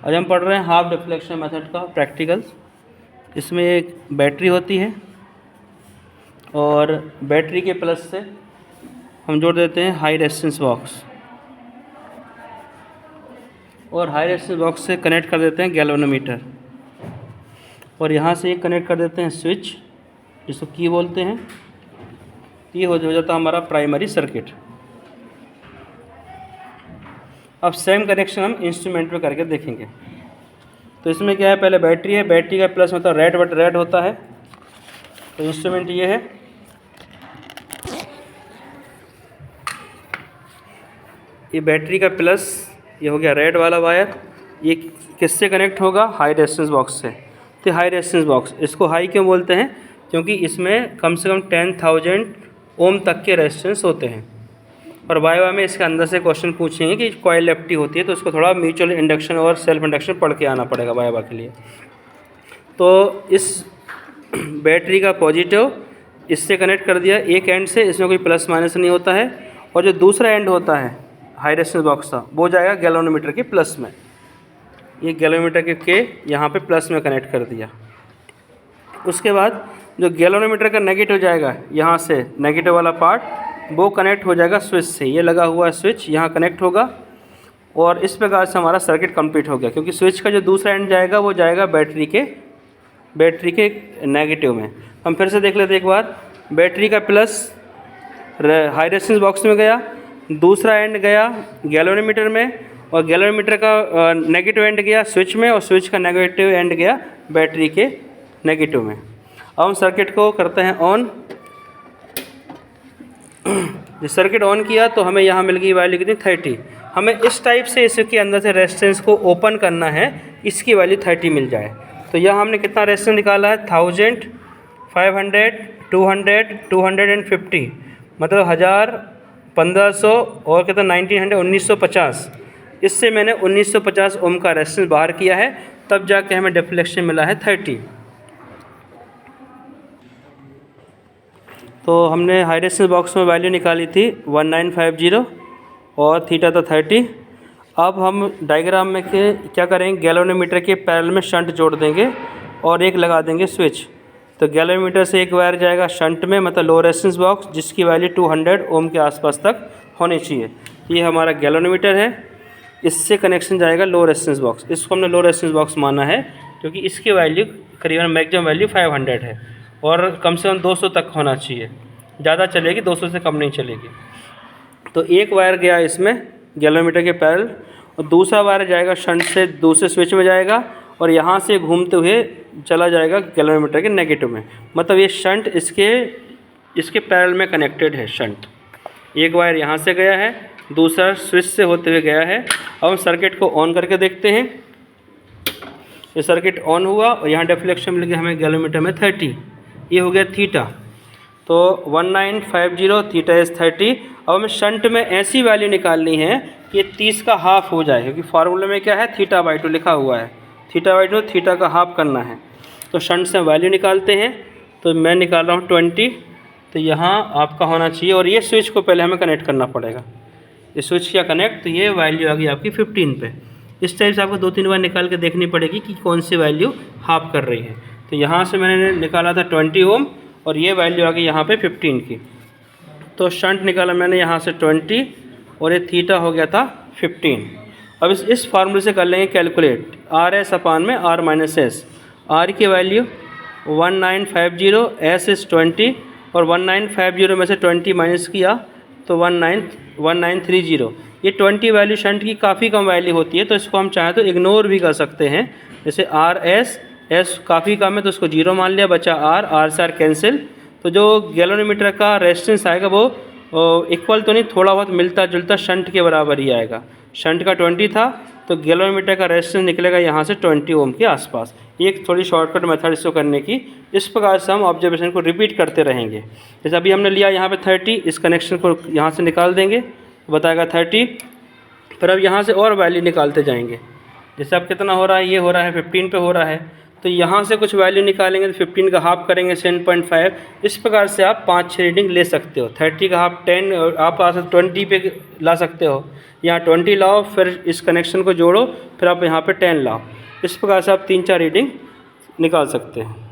आज हम पढ़ रहे हैं हाफ डिफ्लेक्शन मेथड का प्रैक्टिकल्स। इसमें एक बैटरी होती है और बैटरी के प्लस से हम जोड़ देते हैं हाई रेजिस्टेंस बॉक्स और हाई रेजिस्टेंस बॉक्स से कनेक्ट कर देते हैं गैल्वेनोमीटर और यहाँ से एक कनेक्ट कर देते हैं स्विच जिसको की बोलते हैं। ये हो जाता है हमारा प्राइमरी सर्किट। अब सेम कनेक्शन हम इंस्ट्रूमेंट में करके देखेंगे। तो इसमें क्या है, पहले बैटरी है, बैटरी का प्लस मतलब रेड बट रेड होता है। तो इंस्ट्रूमेंट ये है, ये बैटरी का प्लस, ये हो गया रेड वाला वायर। ये किससे कनेक्ट होगा? हाई रेजिस्टेंस बॉक्स से। तो हाई रेजिस्टेंस बॉक्स, इसको हाई क्यों बोलते हैं? क्योंकि इसमें कम से कम 10,000 ओम तक के रेजिस्टेंस होते हैं। और वाइवा में इसके अंदर से क्वेश्चन पूछेंगे कि कॉइल लेफ्टी होती है, तो उसको थोड़ा म्यूचुअल इंडक्शन और सेल्फ इंडक्शन पढ़ के आना पड़ेगा वाइवा के लिए। तो इस बैटरी का पॉजिटिव इससे कनेक्ट कर दिया एक एंड से, इसमें कोई प्लस माइनस नहीं होता है। और जो दूसरा एंड होता है हाई रेजिस्टेंस बॉक्स का, वो जाएगा गैल्वेनोमीटर के प्लस में। ये गैल्वेनोमीटर के यहाँ पे प्लस में कनेक्ट कर दिया। उसके बाद जो गैल्वेनोमीटर का नेगेटिव जाएगा, यहाँ से नेगेटिव वाला पार्ट वो कनेक्ट हो जाएगा स्विच से। ये लगा हुआ स्विच यहाँ कनेक्ट होगा और इस प्रकार से हमारा सर्किट कंप्लीट हो गया। क्योंकि स्विच का जो दूसरा एंड जाएगा वो जाएगा बैटरी के नेगेटिव में। हम फिर से देख लेते एक बार। बैटरी का प्लस हाई रेजिस्टेंस बॉक्स में गया, दूसरा एंड गया गैल्वेनोमीटर में और गैल्वेनोमीटर का नेगेटिव एंड गया स्विच में और स्विच का नेगेटिव एंड गया बैटरी के नेगेटिव में। अब हम सर्किट को करते हैं ऑन। जब सर्किट ऑन किया तो हमें यहाँ मिल गई वैल्यू कितनी? 30। हमें इस टाइप से इसके अंदर से रेजिस्टेंस को ओपन करना है, इसकी वैल्यू 30 मिल जाए। तो यहाँ हमने कितना रेजिस्टेंस निकाला है? 1000, 500, 200, 250, मतलब 1000, 1500 और कितना 1900, 1950। इससे मैंने 1950 ओम का रेजिस्टेंस बाहर किया है, तब जाके हमें डिफ्लेक्शन मिला है 30। तो हमने हाई रेजिस्टेंस बॉक्स में वैल्यू निकाली थी 1950 और थीटा था 30। अब हम डायग्राम में के क्या करेंगे, गैल्वेनोमीटर के पैरेलल में शंट जोड़ देंगे और एक लगा देंगे स्विच। तो गैल्वेनोमीटर से एक वायर जाएगा शंट में, मतलब लो रेजिस्टेंस बॉक्स, जिसकी वैल्यू 200 ओम के आसपास तक होनी चाहिए। ये हमारा गैल्वेनोमीटर है, इससे कनेक्शन जाएगा लो रेजिस्टेंस बॉक्स। इसको हमने लो रेजिस्टेंस बॉक्स माना है क्योंकि इसकी वैल्यू करीबन मैक्सिमम वैल्यू 500 है और कम से कम 200 तक होना चाहिए। ज़्यादा चलेगी, 200 से कम नहीं चलेगी। तो एक वायर गया इसमें गैल्वेनोमीटर के पैरेलल और दूसरा वायर जाएगा शंट से दूसरे स्विच में जाएगा और यहाँ से घूमते हुए चला जाएगा गैल्वेनोमीटर के नेगेटिव में। मतलब ये शंट इसके पैरेलल में कनेक्टेड है शंट। एक वायर यहाँ से गया है, दूसरा स्विच से होते हुए गया है। अब हम सर्किट को ऑन करके देखते हैं। ये सर्किट ऑन हुआ और यहाँ डिफ्लेक्शन मिल गया हमें गैल्वेनोमीटर में 30। ये हो गया थीटा। तो 1950 थीटा इज़ 30। अब हमें शंट में ऐसी वैल्यू निकालनी है कि 30 का हाफ हो जाए, क्योंकि फार्मूले में क्या है, θ/2 लिखा हुआ है। θ/2 थीटा का हाफ करना है। तो शंट से वैल्यू निकालते हैं। तो मैं निकाल रहा हूँ 20। तो यहाँ आपका होना चाहिए और ये स्विच को पहले हमें कनेक्ट करना पड़ेगा। ये स्विच किया कनेक्ट, तो ये वैल्यू आ गई आपकी 15 पे। इस टाइप से आपको 2-3 बार निकाल के देखनी पड़ेगी कि कौन सी वैल्यू हाफ कर रही है। तो यहाँ से मैंने निकाला था 20 ओम और ये वैल्यू आ गई यहाँ पे 15 की। तो शंट निकाला मैंने यहाँ से 20 और ये थीटा हो गया था 15। अब इस फार्मूले से कर लेंगे कैलकुलेट। RS अपान में R-S। R की वैल्यू 1950, S इज़ 20 और 1950 में से 20 माइनस किया तो 1930। ये 20 वैल्यू शंट की काफ़ी कम वैल्यू होती है, तो इसको हम चाहें तो इग्नोर भी कर सकते हैं। जैसे RS, S काफ़ी कम है तो उसको 0 मान लिया, बचा R से R कैंसिल। तो जो गैल्वेनोमीटर का रेजिस्टेंस आएगा वो इक्वल तो नहीं, थोड़ा बहुत मिलता जुलता शंट के बराबर ही आएगा। शंट का 20 था तो गैल्वेनोमीटर का रेजिस्टेंस निकलेगा यहाँ से 20 ओम के आसपास। एक थोड़ी शॉर्टकट मेथड इसको करने की। इस प्रकार से हम ऑब्जर्वेशन को रिपीट करते रहेंगे। जैसे अभी हमने लिया यहाँ पे 30, इस कनेक्शन को यहाँ से निकाल देंगे तो बताएगा 30। फिर अब यहाँ से और वैल्यू निकालते जाएंगे। जैसे अब कितना हो रहा है, ये हो रहा है 15 पे हो रहा है, तो यहाँ से कुछ वैल्यू निकालेंगे तो 15 का हाफ करेंगे 7.5। इस प्रकार से आप 5-6 रीडिंग ले सकते हो। 30 का हाफ 10, आप 20 पे ला सकते हो। यहाँ 20 लाओ, फिर इस कनेक्शन को जोड़ो, फिर आप यहाँ पे 10 लाओ। इस प्रकार से आप 3-4 रीडिंग निकाल सकते हैं।